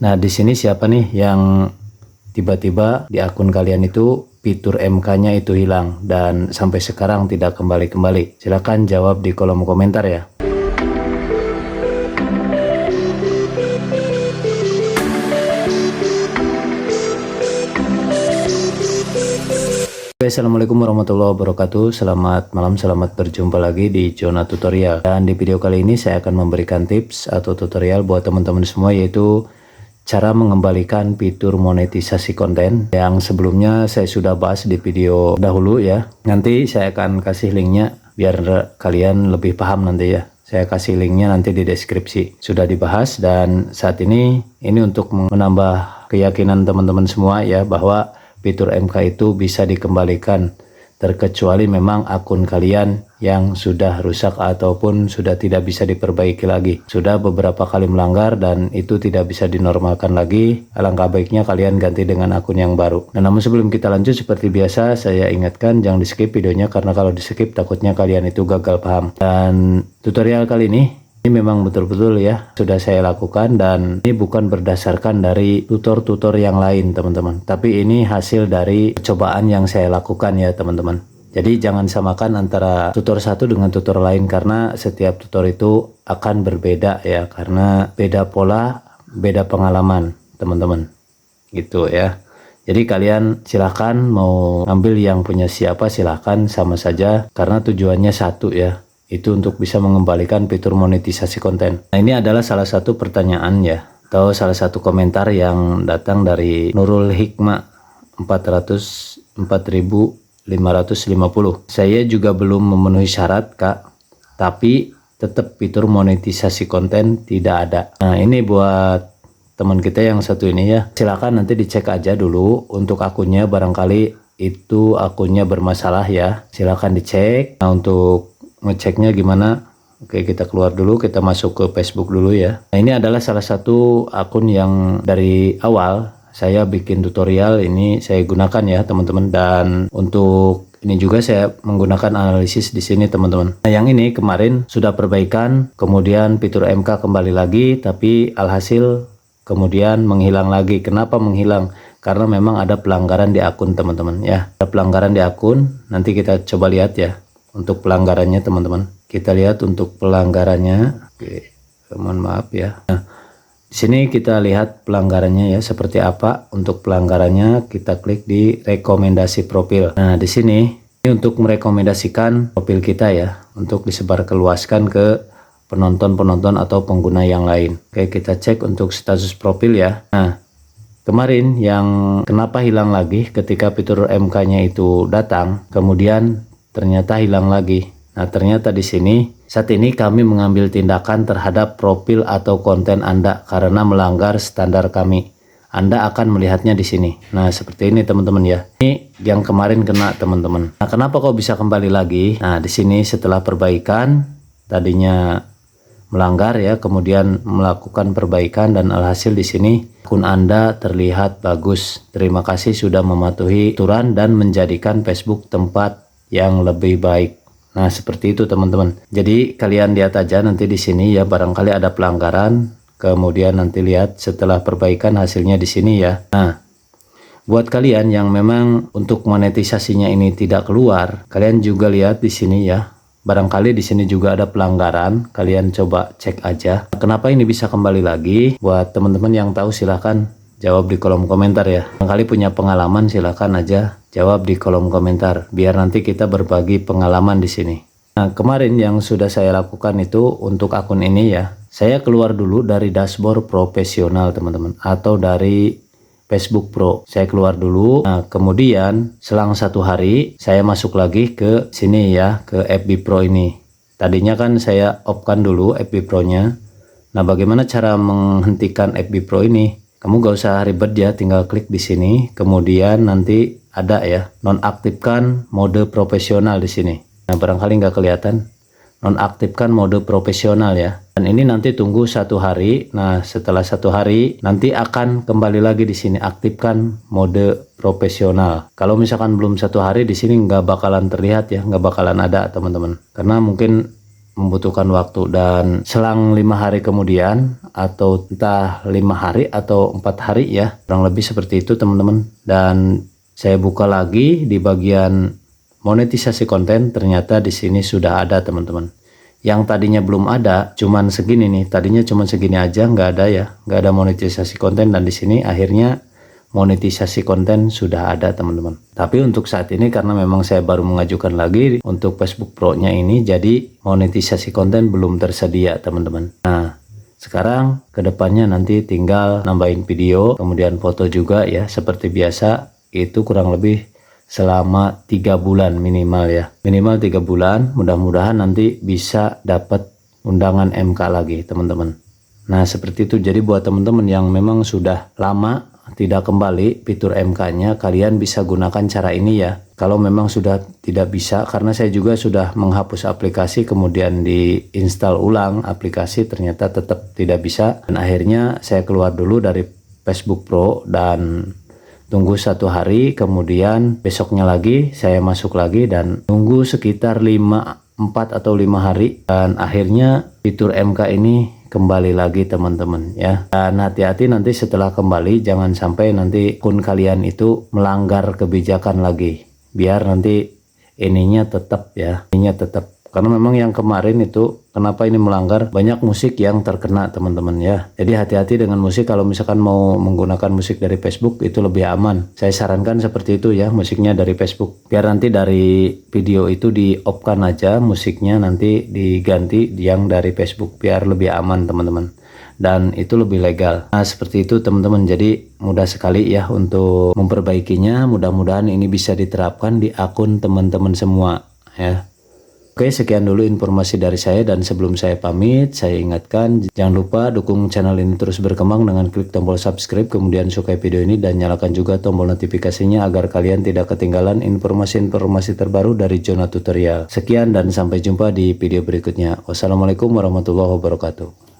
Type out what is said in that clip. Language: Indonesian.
Nah, di sini siapa nih yang tiba-tiba di akun kalian itu fitur MK-nya itu hilang dan sampai sekarang tidak kembali-kembali? Silahkan jawab di kolom komentar ya. Oke, assalamualaikum warahmatullahi wabarakatuh. Selamat malam, selamat berjumpa lagi di Jona Tutorial. Dan di video kali ini saya akan memberikan tips atau tutorial buat teman-teman semua, yaitu cara mengembalikan fitur monetisasi konten yang sebelumnya saya sudah bahas di video dahulu ya. Nanti saya akan kasih linknya biar kalian lebih paham nanti ya. Saya kasih linknya nanti di deskripsi. Sudah dibahas, dan saat ini untuk menambah keyakinan teman-teman semua ya, bahwa fitur MK itu bisa dikembalikan, terkecuali memang akun kalian yang sudah rusak ataupun sudah tidak bisa diperbaiki lagi, sudah beberapa kali melanggar dan itu tidak bisa dinormalkan lagi. Alangkah baiknya kalian ganti dengan akun yang baru. Nah, namun sebelum kita lanjut, seperti biasa saya ingatkan jangan di skip videonya, karena kalau di skip takutnya kalian itu gagal paham. Dan tutorial kali ini memang betul-betul ya sudah saya lakukan, dan ini bukan berdasarkan dari tutor-tutor yang lain teman-teman, tapi ini hasil dari percobaan yang saya lakukan ya teman-teman. Jadi jangan samakan antara tutor satu dengan tutor lain, karena setiap tutor itu akan berbeda ya, karena beda pola, beda pengalaman teman-teman gitu ya. Jadi kalian silahkan mau ambil yang punya siapa silahkan, sama saja karena tujuannya satu ya, itu untuk bisa mengembalikan fitur monetisasi konten. Nah, ini adalah salah satu pertanyaan ya, atau salah satu komentar yang datang dari Nurul Hikmah 404.550. Saya juga belum memenuhi syarat kak, tapi tetap fitur monetisasi konten tidak ada. Nah, ini buat teman kita yang satu ini ya, silakan nanti dicek aja dulu untuk akunnya, barangkali itu akunnya bermasalah ya, silakan dicek. Nah, untuk ngeceknya gimana? Oke, kita keluar dulu, kita masuk ke Facebook dulu ya. Nah, ini adalah salah satu akun yang dari awal saya bikin tutorial ini saya gunakan ya teman-teman, dan untuk ini juga saya menggunakan analisis di sini teman-teman. Nah, yang ini kemarin sudah perbaikan, kemudian fitur MK kembali lagi, tapi alhasil kemudian menghilang lagi. Kenapa menghilang? Karena memang ada pelanggaran di akun teman-teman ya. Ada pelanggaran di akun, nanti kita coba lihat ya. Untuk pelanggarannya teman-teman, kita lihat untuk pelanggarannya. Oke, mohon maaf ya. Nah, di sini kita lihat pelanggarannya ya seperti apa. Untuk pelanggarannya kita klik di rekomendasi profil. Nah, di sini ini untuk merekomendasikan profil kita ya, untuk disebarkeluaskan ke penonton-penonton atau pengguna yang lain. Oke, kita cek untuk status profil ya. Nah, kemarin yang kenapa hilang lagi ketika fitur MK-nya itu datang, kemudian ternyata hilang lagi. Nah, ternyata di sini saat ini kami mengambil tindakan terhadap profil atau konten Anda karena melanggar standar kami. Anda akan melihatnya di sini. Nah, seperti ini teman-teman ya. Ini yang kemarin kena teman-teman. Nah, kenapa kok bisa kembali lagi? Nah, di sini setelah perbaikan, tadinya melanggar ya, kemudian melakukan perbaikan, dan alhasil di sini akun Anda terlihat bagus. Terima kasih sudah mematuhi aturan dan menjadikan Facebook tempat yang lebih baik. Nah, seperti itu teman-teman. Jadi kalian lihat aja nanti di sini ya, barangkali ada pelanggaran, kemudian nanti lihat setelah perbaikan hasilnya di sini ya. Nah, buat kalian yang memang untuk monetisasinya ini tidak keluar, kalian juga lihat di sini ya. Barangkali di sini juga ada pelanggaran, kalian coba cek aja. Kenapa ini bisa kembali lagi? Buat teman-teman yang tahu silahkan jawab di kolom komentar ya. Barangkali punya pengalaman silahkan aja jawab di kolom komentar, biar nanti kita berbagi pengalaman di sini. Nah, kemarin yang sudah saya lakukan itu untuk akun ini ya, saya keluar dulu dari dashboard profesional teman-teman, atau dari Facebook Pro. Saya keluar dulu. Nah, kemudian selang 1 hari saya masuk lagi ke sini ya, ke FB Pro ini. Tadinya kan saya off-kan dulu FB Pro-nya. Nah, bagaimana cara menghentikan FB Pro ini? Kamu gak usah ribet ya, tinggal klik di sini, kemudian nanti ada ya, nonaktifkan mode profesional di sini. Nah, barangkali nggak kelihatan, nonaktifkan mode profesional ya. Dan ini nanti tunggu 1 hari. Nah, setelah 1 hari nanti akan kembali lagi di sini, aktifkan mode profesional. Kalau misalkan belum 1 hari di sini nggak bakalan terlihat ya, nggak bakalan ada teman-teman. Karena mungkin membutuhkan waktu, dan selang 5 hari kemudian, atau entah 5 hari atau 4 hari ya, kurang lebih seperti itu teman-teman. Dan saya buka lagi di bagian monetisasi konten, ternyata di sini sudah ada teman-teman. Yang tadinya belum ada, cuman segini nih, tadinya cuman segini aja, nggak ada ya, nggak ada monetisasi konten, dan di sini akhirnya monetisasi konten sudah ada teman-teman. Tapi untuk saat ini karena memang saya baru mengajukan lagi untuk Facebook Pro-nya ini, jadi monetisasi konten belum tersedia teman-teman. Nah, sekarang kedepannya nanti tinggal nambahin video, kemudian foto juga ya, seperti biasa. Itu kurang lebih selama 3 bulan minimal ya, minimal 3 bulan. Mudah-mudahan nanti bisa dapat undangan MK lagi teman-teman. Nah seperti itu. Jadi buat teman-teman yang memang sudah lama tidak kembali fitur MK-nya, kalian bisa gunakan cara ini ya. Kalau memang sudah tidak bisa, karena saya juga sudah menghapus aplikasi kemudian diinstal ulang aplikasi, ternyata tetap tidak bisa, dan akhirnya saya keluar dulu dari Facebook Pro dan tunggu 1 hari, kemudian besoknya lagi saya masuk lagi dan tunggu sekitar 4 atau 5 hari, dan akhirnya fitur MK ini kembali lagi teman-teman ya. Dan hati-hati nanti setelah kembali, jangan sampai nanti akun kalian itu melanggar kebijakan lagi, biar nanti ininya tetap ya, ininya tetap. Karena memang yang kemarin itu kenapa ini melanggar, banyak musik yang terkena teman-teman ya. Jadi hati-hati dengan musik. Kalau misalkan mau menggunakan musik dari Facebook itu lebih aman, saya sarankan seperti itu ya, musiknya dari Facebook. Biar nanti dari video itu di off kan aja musiknya, nanti diganti yang dari Facebook, biar lebih aman teman-teman, dan itu lebih legal. Nah seperti itu teman-teman. Jadi mudah sekali ya untuk memperbaikinya. Mudah-mudahan ini bisa diterapkan di akun teman-teman semua ya. Oke, sekian dulu informasi dari saya, dan sebelum saya pamit, saya ingatkan jangan lupa dukung channel ini terus berkembang dengan klik tombol subscribe, kemudian sukai video ini dan nyalakan juga tombol notifikasinya agar kalian tidak ketinggalan informasi-informasi terbaru dari Jonah Tutorial. Sekian dan sampai jumpa di video berikutnya. Wassalamualaikum warahmatullahi wabarakatuh.